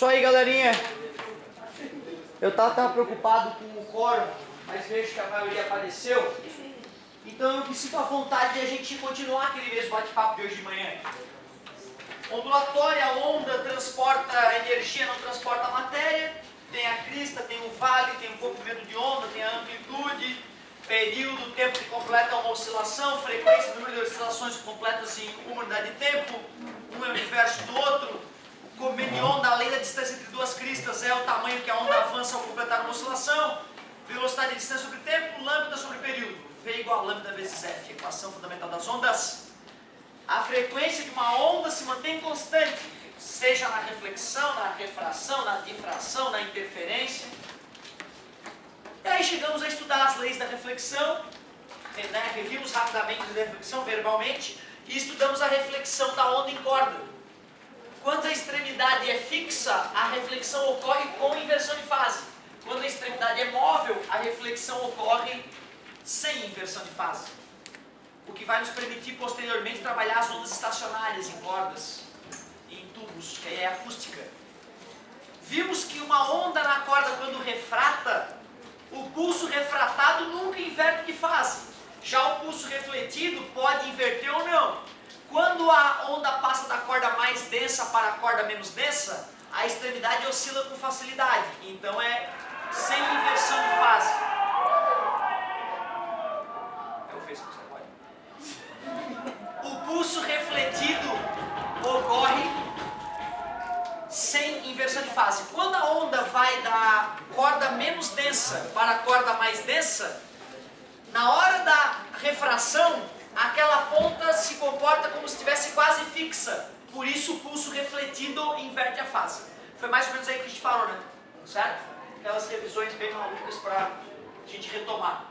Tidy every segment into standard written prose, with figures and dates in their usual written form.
Isso aí, galerinha. Eu tava preocupado com o coro, mas vejo que a maioria apareceu. Então eu me sinto à vontade de a gente continuar aquele mesmo bate-papo de hoje de manhã. Ondulatória, a onda transporta energia, não transporta matéria. Tem a crista, tem o vale, tem o comprimento de onda, tem a amplitude, período, tempo que completa uma oscilação, frequência, número de oscilações completas em uma unidade de tempo, um é o inverso do outro. O comprimento de onda, a lei da distância entre duas cristas, é o tamanho que a onda avança ao completar uma oscilação. Velocidade de distância sobre tempo, lambda sobre período. V igual a lambda vezes F, equação fundamental das ondas. A frequência de uma onda se mantém constante, seja na reflexão, na refração, na difração, na interferência. E aí chegamos a estudar as leis da reflexão, né? Revimos rapidamente a reflexão verbalmente e estudamos a reflexão da onda em corda. Quando a extremidade é fixa, a reflexão ocorre com inversão de fase. Quando a extremidade é móvel, a reflexão ocorre sem inversão de fase. O que vai nos permitir posteriormente trabalhar as ondas estacionárias em cordas e em tubos, que é a acústica. Vimos que uma onda na corda, quando refrata, o pulso refratado nunca inverte de fase. Já o pulso refletido pode inverter ou não. Quando a onda passa da corda mais densa para a corda menos densa, a extremidade oscila com facilidade. Então é sem inversão de fase. Eu fiz isso, você pode. O pulso refletido ocorre sem inversão de fase. Quando a onda vai da corda menos densa para a corda mais densa, na hora da refração, aquela ponta se comporta como se estivesse quase fixa. Por isso o pulso refletido inverte a fase. Foi mais ou menos aí que a gente parou, né? Certo? Aquelas revisões bem malucas para a gente retomar.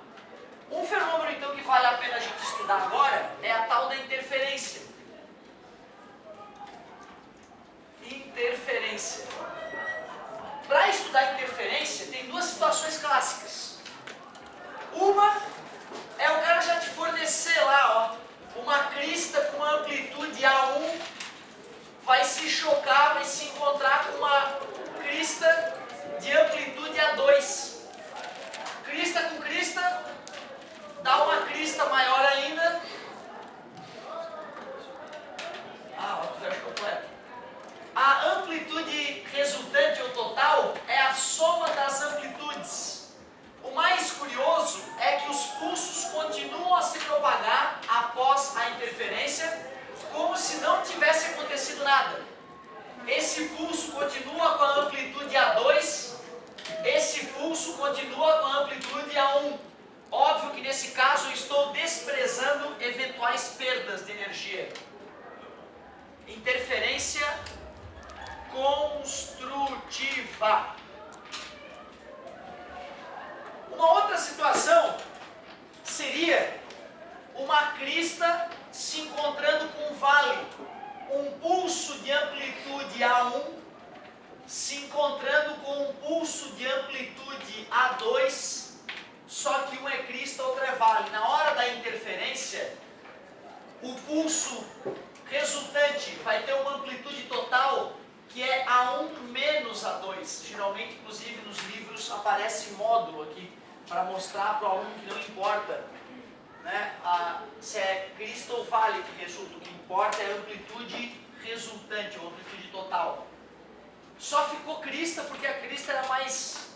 Um fenômeno então que vale a pena a gente estudar agora é a tal da interferência. Interferência. Para estudar interferência, tem duas situações clássicas. Uma é o cara já te fornecer lá, ó, uma crista com uma amplitude A1 vai se chocar, vai se encontrar com uma crista de amplitude A2. Crista com crista, dá uma crista maior ainda. Ó, fecha completo. A amplitude resultante ou total é a soma das amplitudes. O mais curioso é que os pulsos continuam a se propagar após a interferência, como se não tivesse acontecido nada. Esse pulso continua com a amplitude A2, esse pulso continua com a amplitude A1. Óbvio que nesse caso eu estou desprezando eventuais perdas de energia. Interferência construtiva. Uma outra situação seria uma crista se encontrando com um vale, um pulso de amplitude A1 se encontrando com um pulso de amplitude A2, só que um é crista, outro é vale. Na hora da interferência, o pulso resultante vai ter uma amplitude total que é A1 menos A2. Geralmente, inclusive, nos livros aparece módulo aqui, para mostrar para o aluno que não importa, né, se é crista ou vale que resulta. O que importa é a amplitude resultante, ou amplitude total. Só ficou crista porque a crista era mais,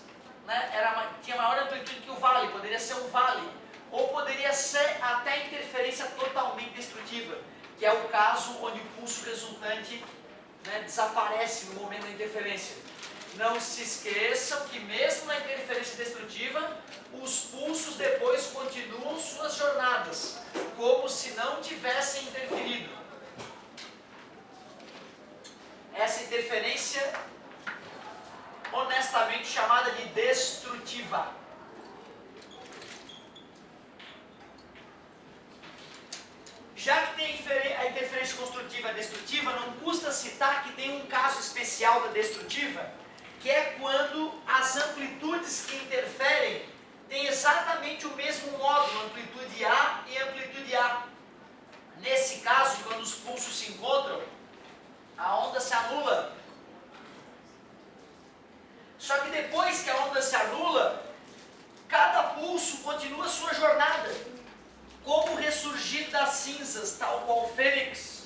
né, tinha maior amplitude que o vale, poderia ser um vale. Ou poderia ser até interferência totalmente destrutiva, que é o caso onde o pulso resultante, né, desaparece no momento da interferência. Não se esqueçam que mesmo na interferência destrutiva, os pulsos depois continuam suas jornadas, como se não tivessem interferido. Essa interferência, honestamente chamada de destrutiva. Já que tem a interferência construtiva e destrutiva, não custa citar que tem um caso especial da destrutiva, que é quando as amplitudes que interferem têm exatamente o mesmo módulo, amplitude A e amplitude A. Nesse caso, quando os pulsos se encontram, a onda se anula Só que depois que a onda se anula, cada pulso continua a sua jornada, como ressurgir das cinzas, tal qual o fênix.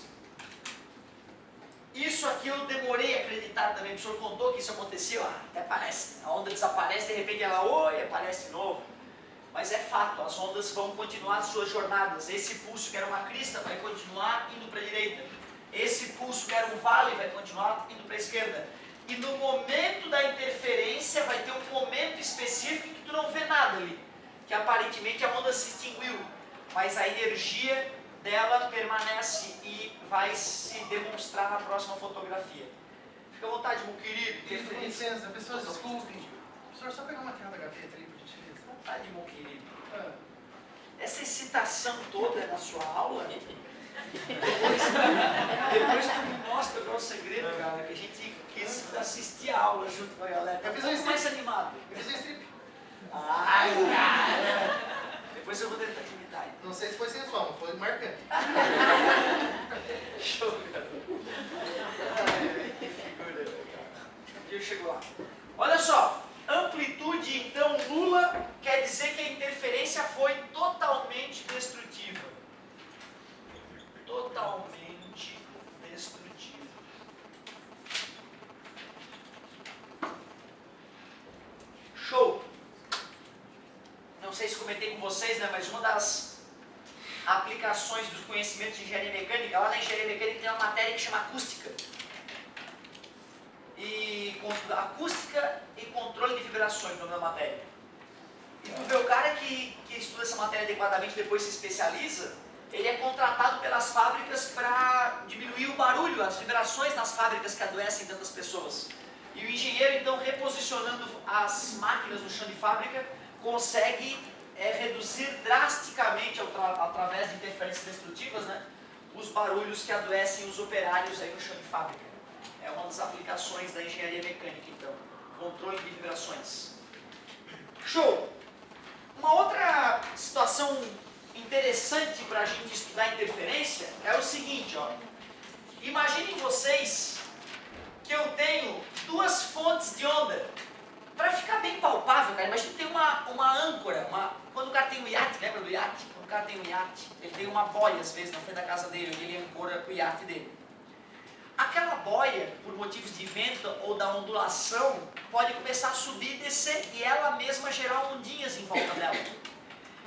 Isso aqui eu demorei a acreditar também, o professor contou que isso aconteceu, até parece, a onda desaparece, de repente ela, oi, aparece de novo. Mas é fato, as ondas vão continuar suas jornadas. Esse pulso que era uma crista vai continuar indo para a direita. Esse pulso que era um vale vai continuar indo para a esquerda. E no momento da interferência vai ter um momento específico que tu não vê nada ali. Que aparentemente a onda se extinguiu. Mas a energia dela permanece e vai se demonstrar na próxima fotografia. Fica à vontade, meu querido. Com licença, pessoas desculpem. Professor, só pegar uma tela da gaveta ali, por gentileza. Vontade, meu querido. Essa excitação toda na sua aula, depois tu me mostra qual é o segredo, cara, que a gente quis assistir a aula junto com a galera. Eu fiz um mais animado. Eu fiz um strip. Ai, cara. Depois eu vou tentar te imitar. Não sei se foi sensual, mas foi marcante. Show, cara. Que figura, cara. Um dia eu chego lá. Olha só, amplitude então nula quer dizer que a interferência foi totalmente destrutiva. Totalmente destrutiva. Show! Não sei se comentei com vocês, né, mas uma das aplicações dos conhecimentos de engenharia mecânica, lá na engenharia mecânica tem uma matéria que chama acústica. E acústica e controle de vibrações, o nome da matéria. E tu vê o cara que estuda essa matéria adequadamente, depois se especializa, ele é contratado pelas fábricas para diminuir o barulho, as vibrações nas fábricas que adoecem tantas pessoas. E o engenheiro, então, reposicionando as máquinas no chão de fábrica, consegue reduzir drasticamente, através de interferências destrutivas, né, os barulhos que adoecem os operários aí no chão de fábrica. É uma das aplicações da engenharia mecânica, então, controle de vibrações. Show! Uma outra situação interessante para a gente estudar interferência é o seguinte, ó. Imaginem vocês que eu tenho duas fontes de onda. Para ficar bem palpável, cara, imagina ter uma âncora, quando o cara tem um iate, lembra do iate? Quando o cara tem um iate, ele tem uma boia às vezes na frente da casa dele, onde ele ancora o iate dele. Aquela boia, por motivos de vento ou da ondulação, pode começar a subir e descer e ela mesma gerar ondinhas em volta dela.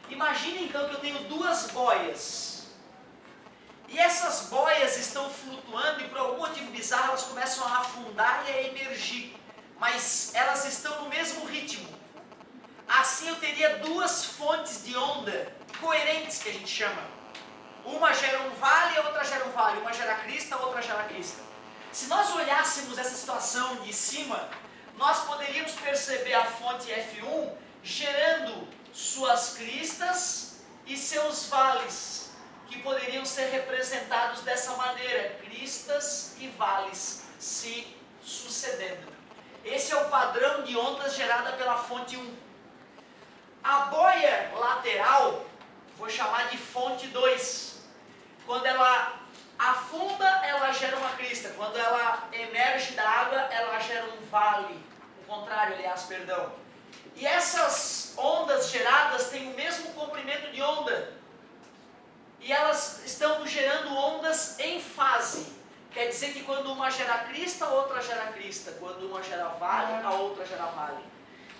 Imagine então que eu tenho duas boias. E essas boias estão flutuando e por algum motivo bizarro elas começam a afundar e a emergir. Mas elas estão no mesmo ritmo. Assim eu teria duas fontes de onda coerentes, que a gente chama. Uma gera um vale, a outra gera um vale. Uma gera crista, a outra gera crista. Se nós olhássemos essa situação de cima, nós poderíamos perceber a fonte F1 gerando suas cristas e seus vales, que poderiam ser representados dessa maneira, cristas e vales se sucedendo. Esse é o padrão de ondas gerada pela fonte 1. A boia lateral, vou chamar de fonte 2. Quando ela afunda, ela gera uma crista. Quando ela emerge da água, ela gera um vale. O contrário, aliás, perdão. E essas ondas geradas têm o mesmo comprimento de onda. E elas estão gerando ondas em fase. Quer dizer que quando uma gera crista, a outra gera crista. Quando uma gera vale, a outra gera vale.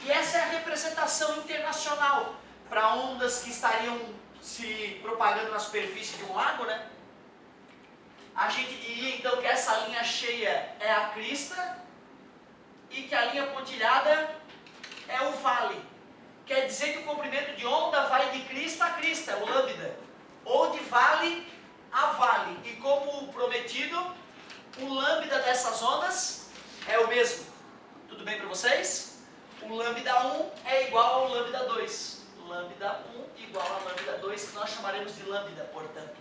E essa é a representação internacional para ondas que estariam se propagando na superfície de um lago, né? A gente diria então que essa linha cheia é a crista e que a linha pontilhada é o vale. Quer dizer que o comprimento de onda vai de crista a crista, o lambda, ou de vale a vale. E como prometido, o lambda dessas ondas é o mesmo. Tudo bem para vocês? O lambda 1 é igual ao lambda 2. Lambda 1 igual a lambda 2, que nós chamaremos de lambda, portanto.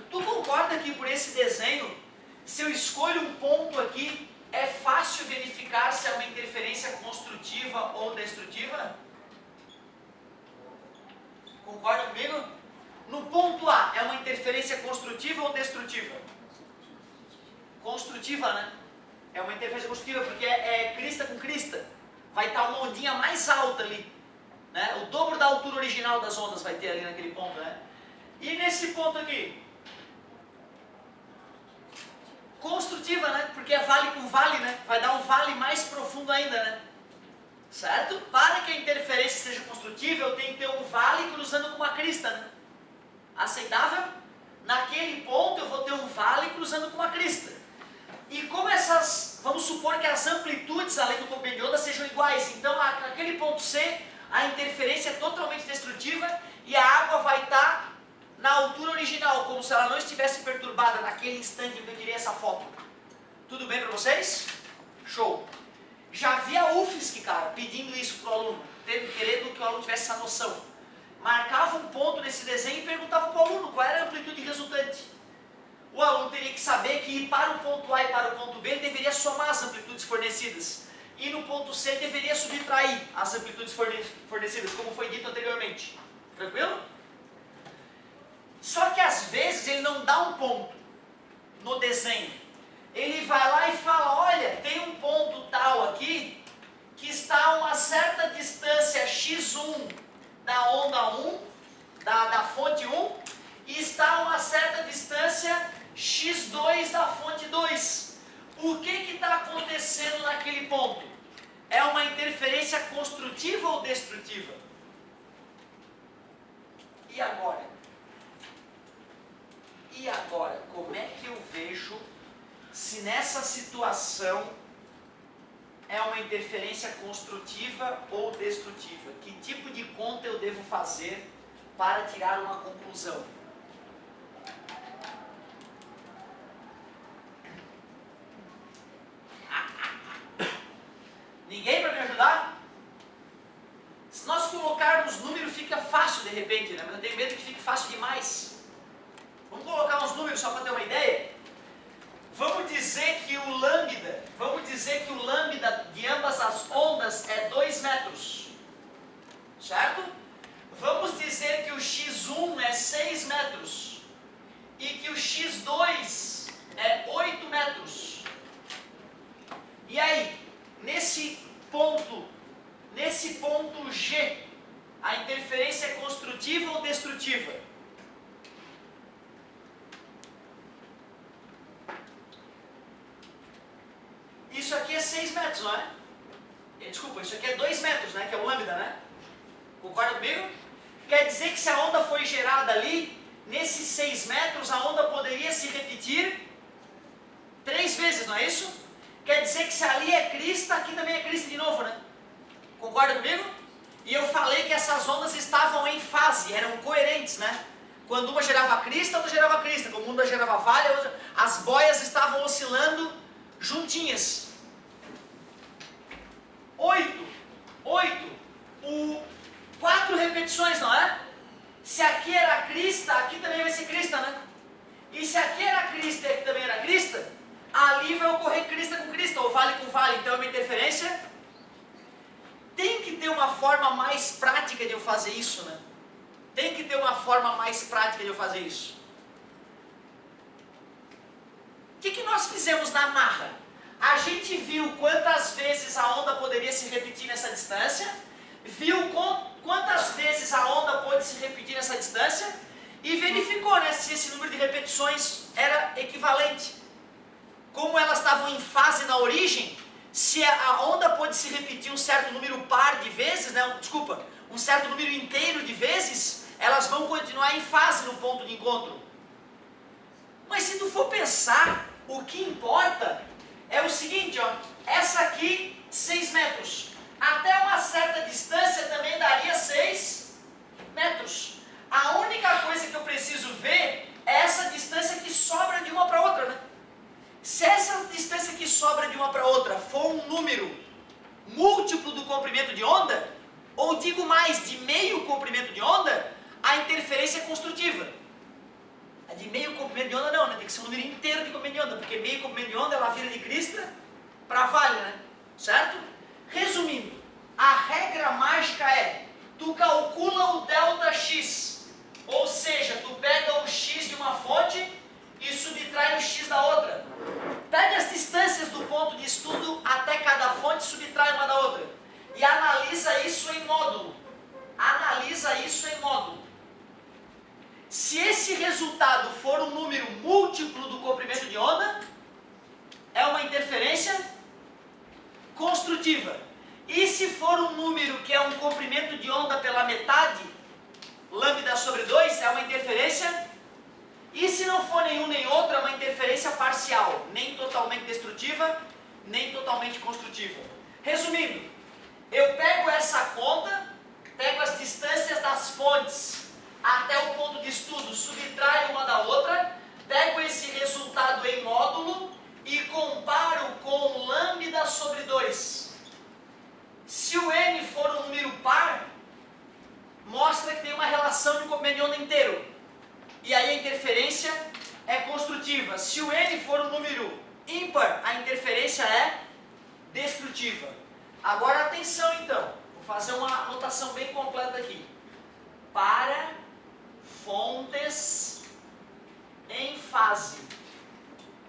Tu concorda que por esse desenho, se eu escolho um ponto aqui, é fácil verificar se é uma interferência construtiva ou destrutiva? Concorda comigo? No ponto A, é uma interferência construtiva ou destrutiva? Construtiva, né? É uma interferência construtiva, porque é crista com crista. Vai estar uma ondinha mais alta ali, né? O dobro da altura original das ondas vai ter ali naquele ponto, né? E nesse ponto aqui? Construtiva, né? Porque é vale com vale, né? Vai dar um vale mais profundo ainda, né? Certo? Para que a interferência seja construtiva, eu tenho que ter um vale cruzando com uma crista, né? Aceitável? Naquele ponto eu vou ter um vale cruzando com uma crista. E como essas, vamos supor que as amplitudes além do comprimento de onda sejam iguais, então naquele ponto C a interferência é totalmente destrutiva e a água vai estar na altura original, como se ela não estivesse perturbada naquele instante em que eu tirei essa foto. Tudo bem para vocês? Show! Já vi a UFSC, cara, pedindo isso para o aluno, querendo que o aluno tivesse essa noção. Marcava um ponto nesse desenho e perguntava para o aluno qual era a amplitude resultante. O aluno teria que saber que para o ponto A e para o ponto B ele deveria somar as amplitudes fornecidas. E no ponto C ele deveria subtrair as amplitudes fornecidas, como foi dito anteriormente. Tranquilo? Só que às vezes ele não dá um ponto no desenho. Ele vai lá e fala, olha, tem um ponto tal aqui que está a uma certa distância x1 da onda 1, da fonte 1, e está a uma certa distância x2 da fonte 2. O que está acontecendo naquele ponto? É uma interferência construtiva ou destrutiva? E agora? E agora? Como é que eu vejo se nessa situação é uma interferência construtiva ou destrutiva? Que tipo de conta eu devo fazer para tirar uma conclusão? Ninguém para me ajudar? Se nós colocarmos número fica fácil de repente, né? Mas eu tenho medo que fique fácil demais. Vamos colocar uns números só para ter uma ideia? Vamos dizer que o lambda de ambas as ondas é 2 metros. Certo? Vamos dizer que o x1 é 6 metros. E que o x2 é 8 metros. E aí? Nesse ponto G, a interferência é construtiva ou destrutiva? Isso aqui é 6 metros, não é? Desculpa, isso aqui é 2 metros, né? Que é o lambda, né? Concorda comigo? Quer dizer que se a onda foi gerada ali, nesses 6 metros, a onda poderia se repetir 3 vezes, não é isso? Quer dizer que se ali é crista, aqui também é crista de novo, né? Concorda comigo? E eu falei que essas ondas estavam em fase, eram coerentes, né? Quando uma gerava crista, outra gerava crista. Quando uma gerava falha, as boias estavam oscilando juntinhas. 4 repetições, não é? Se aqui era crista, aqui também vai ser crista, né? E se aqui era crista e aqui também era crista, ali vai ocorrer crista com crista, ou vale com vale, então é uma interferência. Tem que ter uma forma mais prática de eu fazer isso, né? Tem que ter uma forma mais prática de eu fazer isso. O que nós fizemos na marra? A gente viu quantas vezes a onda poderia se repetir nessa distância, viu quantas vezes a onda pode se repetir nessa distância e verificou, né, se esse número de repetições era equivalente. Como elas estavam em fase na origem, se a onda pode se repetir um certo número par de vezes, né, um certo número inteiro de vezes, elas vão continuar em fase no ponto de encontro. Mas se tu for pensar, o que importa é o seguinte, ó, essa aqui 6 metros, até uma certa distância também daria 6 metros. A única coisa que eu preciso ver é essa distância que sobra de uma para outra, né? Se essa distância que sobra de uma para outra for um número múltiplo do comprimento de onda, ou digo mais, de meio comprimento de onda, a interferência é construtiva. A de meio comprimento de onda não, né? Tem que ser um número inteiro de comprimento de onda, porque meio comprimento de onda ela vira de crista para vale, né? Certo? Resumindo, a regra mágica é, tu calcula o delta x, ou seja, tu pega o x de uma fonte e subtrai o x da outra. Pega as distâncias do ponto de estudo até cada fonte e subtrai uma da outra. E analisa isso em módulo. Analisa isso em módulo. Se esse resultado for um número múltiplo do comprimento de onda, é uma interferência construtiva. E se for um número que é um comprimento de onda pela metade, lambda sobre 2, é uma interferência. E se não for nenhum nem outro, é uma interferência parcial, nem totalmente destrutiva, nem totalmente construtiva. Resumindo, eu pego essa conta, pego as distâncias das fontes até o ponto de estudo, subtraio uma da outra, pego esse resultado em módulo e comparo com lambda sobre 2. Se o n for um número par, mostra que tem uma relação de comprimento de onda inteiro. E aí a interferência é construtiva. Se o n for um número ímpar, a interferência é destrutiva. Agora atenção então, vou fazer uma anotação bem completa aqui. Para fontes em fase.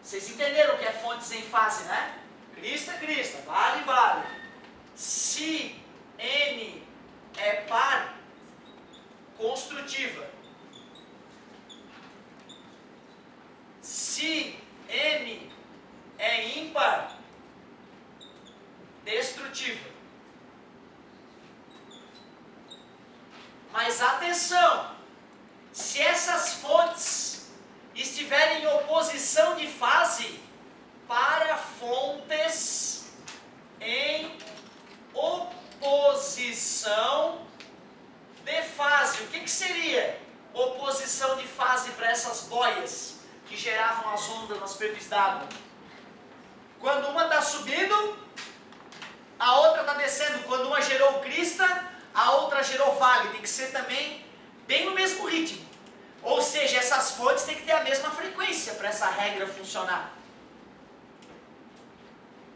Vocês entenderam o que é fontes em fase, né? Crista, crista, vale, vale. Se n é par, construtiva. Se n é ímpar, destrutiva. Mas atenção, se essas fontes estiverem em oposição de fase para fontes em oposição de fase. O que seria oposição de fase para essas boias que geravam as ondas na superfície d'água? Quando uma está subindo, a outra está descendo. Quando uma gerou crista, a outra gerou vale. Tem que ser também bem no mesmo ritmo. Ou seja, essas fontes têm que ter a mesma frequência para essa regra funcionar.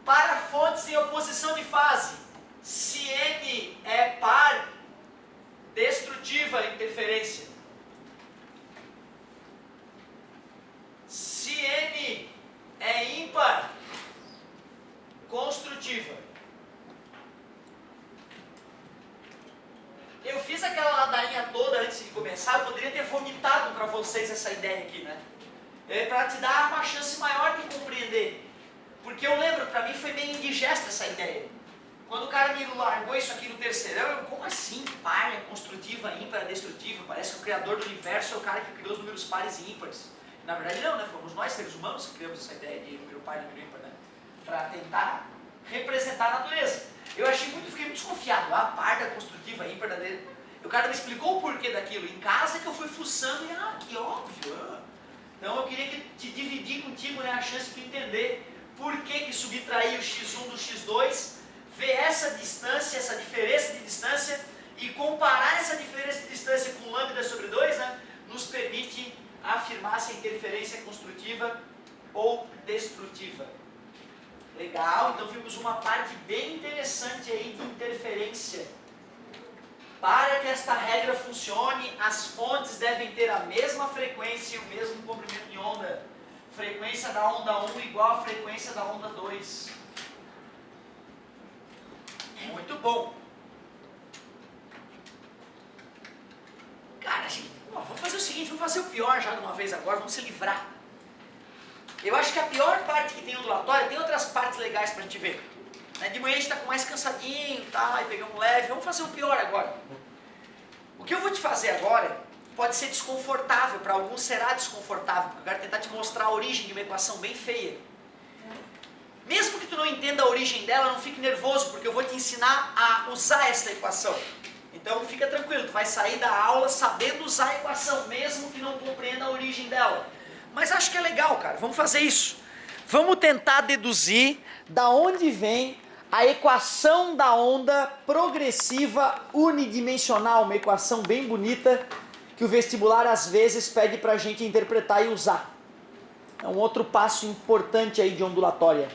Para fontes em oposição de fase, se n é par, destrutiva a interferência. Se n é ímpar, construtiva. Eu fiz aquela ladainha toda antes de começar, eu poderia ter vomitado para vocês essa ideia aqui, né? Para te dar uma chance maior de compreender. Porque eu lembro, para mim foi meio indigesta essa ideia. Quando o cara me largou isso aqui no terceirão, eu, como assim? Par é construtiva, ímpar é destrutiva? Parece que o criador do universo é o cara que criou os números pares e ímpares. Na verdade não, né? Fomos nós, seres humanos, que criamos essa ideia de número par e número ímpar, né? Para tentar representar a natureza. Eu achei muito, fiquei muito desconfiado. Ah, par da construtiva, ímpar da... O cara me explicou o porquê daquilo. Em casa que eu fui fuçando e, que óbvio. Então eu queria te dividir contigo, né, a chance de tu entender por que subtrair o x1 do x2, ver essa distância, essa diferença de distância e comparar essa diferença de distância com lambda sobre 2, né, nos permite afirmar se a interferência é construtiva ou destrutiva. Legal, então vimos uma parte bem interessante aí de interferência. Para que esta regra funcione, as fontes devem ter a mesma frequência e o mesmo comprimento de onda. Frequência da onda 1 igual à frequência da onda 2. Muito bom. Cara, gente, vamos fazer o seguinte, vamos fazer o pior já de uma vez agora, vamos se livrar. Eu acho que a pior parte que tem ondulatória, tem outras partes legais pra gente ver. De manhã a gente está com mais cansadinho, tá, e pegamos leve, vamos fazer o pior agora. O que eu vou te fazer agora pode ser desconfortável, para alguns será desconfortável, porque eu quero tentar te mostrar a origem de uma equação bem feia. Mesmo que tu não entenda a origem dela, não fique nervoso, porque eu vou te ensinar a usar essa equação. Então fica tranquilo, tu vai sair da aula sabendo usar a equação, mesmo que não compreenda a origem dela. Mas acho que é legal, cara, vamos fazer isso. Vamos tentar deduzir da onde vem a equação da onda progressiva unidimensional, uma equação bem bonita que o vestibular às vezes pede para a gente interpretar e usar. É um outro passo importante aí de ondulatória.